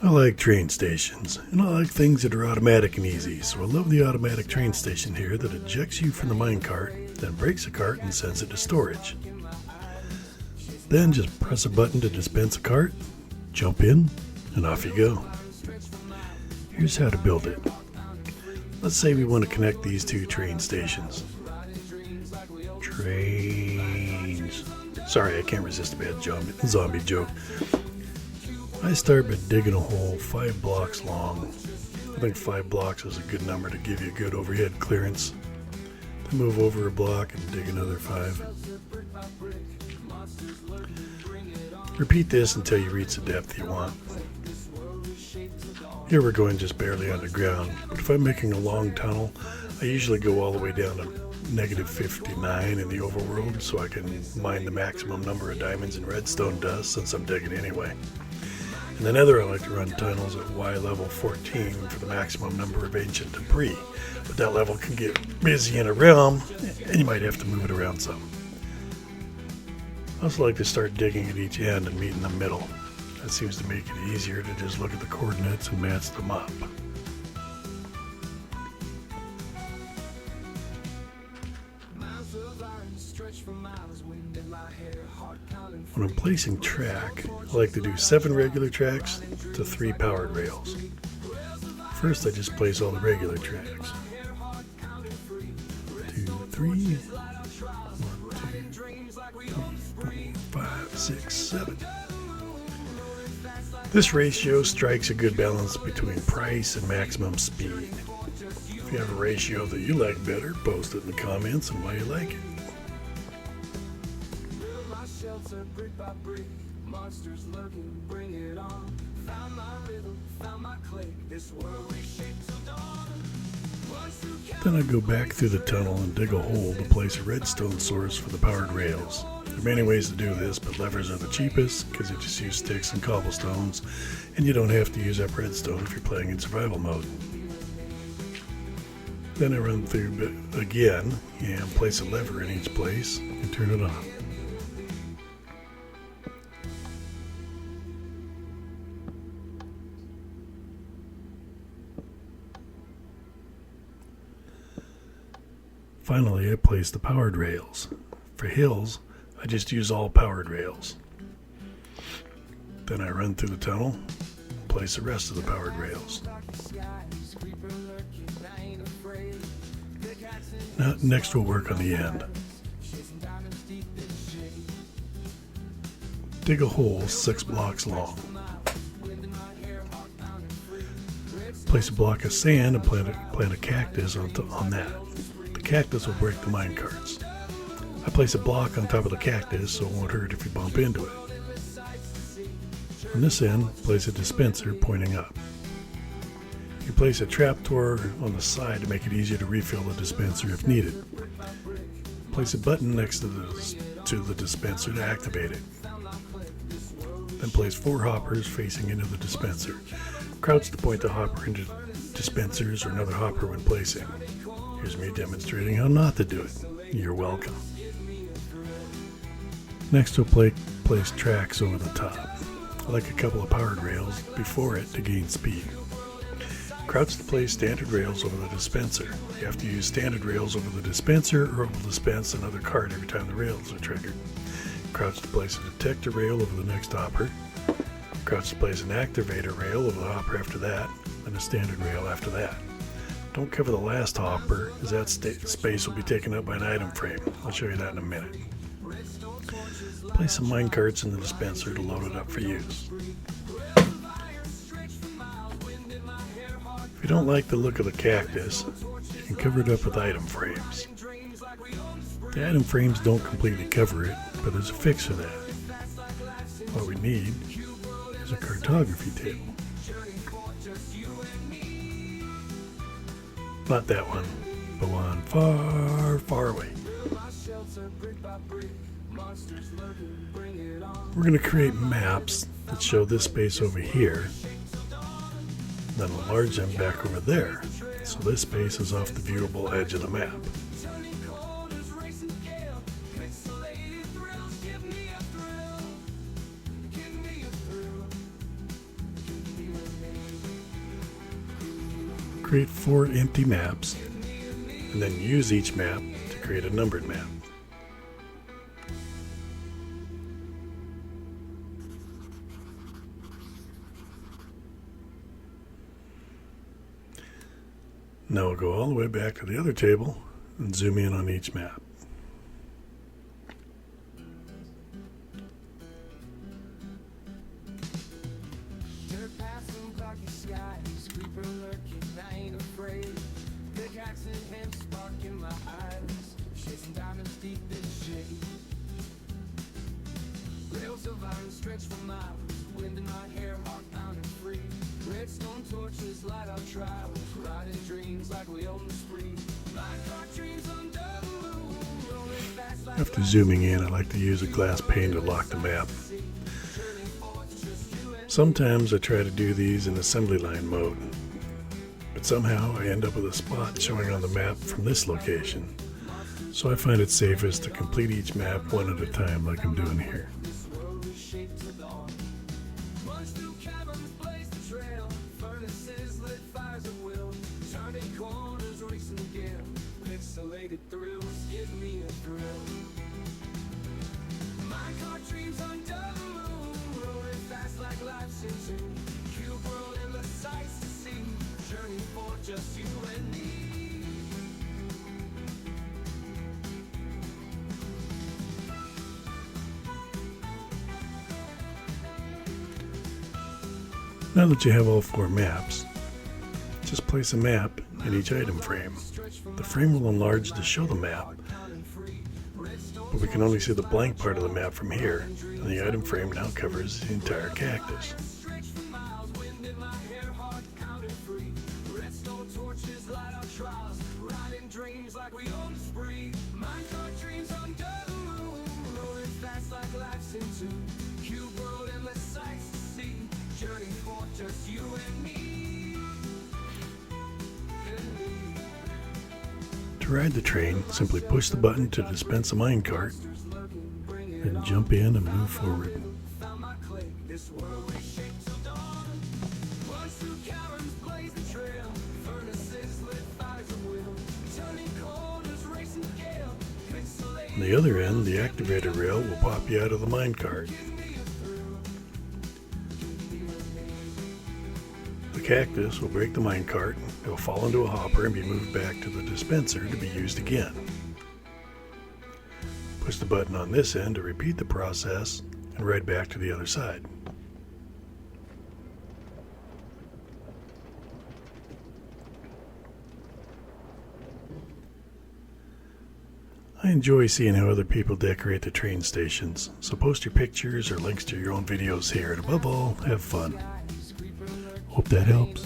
I like train stations, and I like things that are automatic and easy, so I love the automatic train station here that ejects you from the minecart, then breaks a cart and sends it to storage. Then just press a button to dispense a cart, jump in, and off you go. Here's how to build it. Let's say we want to connect these two train stations. Trains. Sorry, I can't resist a bad zombie joke. I start by digging a hole 5 blocks long. I think 5 blocks is a good number to give you a good overhead clearance. Then move over a block and dig another 5. Repeat this until you reach the depth you want. Here we're going just barely underground, but if I'm making a long tunnel, I usually go all the way down to -59 in the overworld so I can mine the maximum number of diamonds and redstone dust since I'm digging anyway. In the nether, I like to run tunnels at Y level 14 for the maximum number of ancient debris, but that level can get busy in a realm and you might have to move it around some. I also like to start digging at each end and meet in the middle. That seems to make it easier to just look at the coordinates and match them up. When I'm placing track, I like to do 7 regular tracks to 3 powered rails. First, I just place all the regular tracks. 2, 3, 1, 2, 3, 4, 5, 6, 7. This ratio strikes a good balance between price and maximum speed. If you have a ratio that you like better, post it in the comments and why you like it. Then I go back through the tunnel and dig a hole to place a redstone source for the powered rails. There are many ways to do this, but levers are the cheapest because you just use sticks and cobblestones, and you don't have to use up redstone if you're playing in survival mode. Then I run through again and place a lever in each place and turn it on. Finally, I place the powered rails. For hills, I just use all powered rails. Then I run through the tunnel and place the rest of the powered rails. Now, next we'll work on the end. Dig a hole 6 blocks long. Place a block of sand and plant a cactus on that. The cactus will break the minecarts. I place a block on top of the cactus so it won't hurt if you bump into it. On this end, place a dispenser pointing up. You place a trapdoor on the side to make it easier to refill the dispenser if needed. Place a button next to the dispenser to activate it. Then place 4 hoppers facing into the dispenser. Crouch to point the hopper into dispensers or another hopper when placing. Here's me demonstrating how not to do it. You're welcome. Next we'll place tracks over the top. I like a couple of powered rails before it to gain speed. Crouch to place standard rails over the dispenser. You have to use standard rails over the dispenser or it will dispense another cart every time the rails are triggered. Crouch to place a detector rail over the next hopper. Crouch to place an activator rail over the hopper after that, and a standard rail after that. Don't cover the last hopper, as that space will be taken up by an item frame. I'll show you that in a minute. Place some minecarts in the dispenser to load it up for use. If you don't like the look of the cactus, you can cover it up with item frames. The item frames don't completely cover it, but there's a fix for that. What we need is a cartography table. Not that one, but one far, far away. We're going to create maps that show this space over here, then enlarge them back over there, so this space is off the viewable edge of the map. create 4 empty maps, and then use each map to create a numbered map. Now we'll go all the way back to the other table and zoom in on each map. After zooming in, I like to use a glass pane to lock the map. Sometimes I try to do these in assembly line mode, but somehow I end up with a spot showing on the map from this location, so I find it safest to complete each map one at a time like I'm doing here. Now that you have all 4 maps, just place a map in each item frame. The frame will enlarge to show the map, but we can only see the blank part of the map from here, and the item frame now covers the entire cactus. To ride the train, simply push the button to dispense a minecart, and jump in and move forward. On the other end, the activator rail will pop you out of the minecart. The cactus will break the minecart, it will fall into a hopper and be moved back to the dispenser to be used again. Push the button on this end to repeat the process and ride back to the other side. I enjoy seeing how other people decorate the train stations, so post your pictures or links to your own videos here, and above all, have fun. Hope that helps.